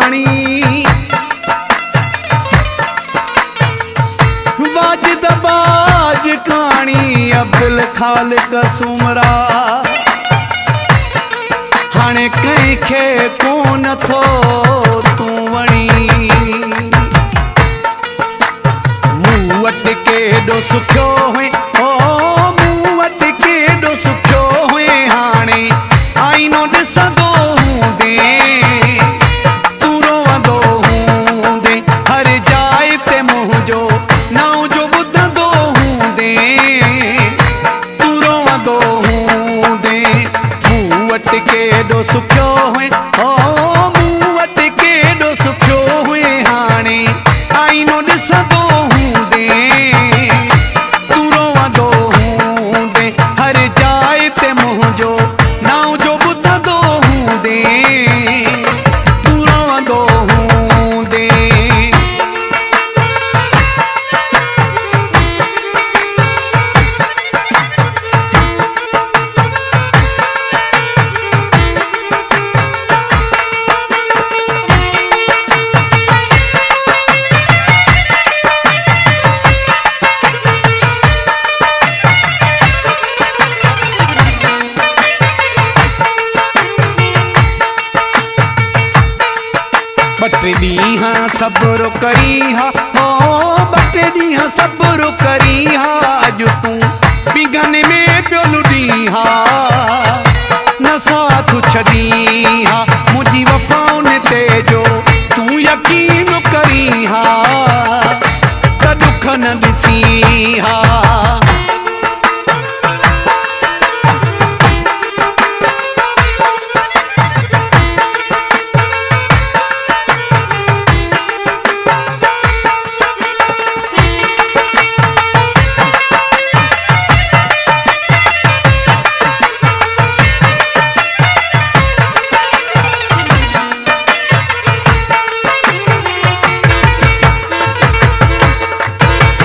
कहानी वाजिद बाज कहानी अब्दुल खालिक सुमरा हाणे कंहिंखे कोन थो तूं वणी मूं वटि केॾो सुठो हुई ओ मूं वटि केॾो सुठो हुई हाणे आईनो ॾिसंदो हूंदे तूं रोवंदो हूंदे हर जाइ ते मुंहिंजो नाउ जो ॿुधंदो हूंदे तूं रोवंदो हूंदे मूं वटि केॾो सुठो हुई ओ मूं वटि केॾो सुठो हुई हाणे आईनो ॾिसंदो हूंदे तूं रोवंदो हूंदे हर जाइ ते मुंहिंजो नाउ जो ॿुधंदो हूंदे तूं रोवंदो हूंदे ॿ टे ॾींहं सब्र करी हा ओ ॿ टे ॾींहं सब्र करी हा अॼु तूं बिगन में पियो लुॾी हा न साथ छॾी हा मुंहिंजी वफ़ाउनि ते जो तूं यकीन करी हा त दुख न ॾिसी हा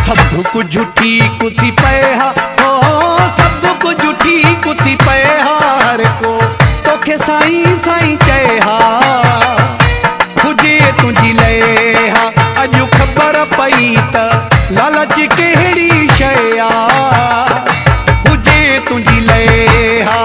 सब कुछ ठीक थी पए हा ओ सब कुछ ठीक थी पए हा हर को तोखे साईं साईं चए हा हुजे तुंहिंजी लए हा अॼु ख़बर पई त लालच कहिड़ी शइ आ हुजे तुंहिंजी लए हा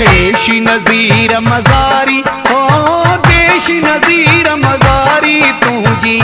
देशी नज़ीर मज़ारी ओ देशी नज़ीर मज़ारी तुंहिंजी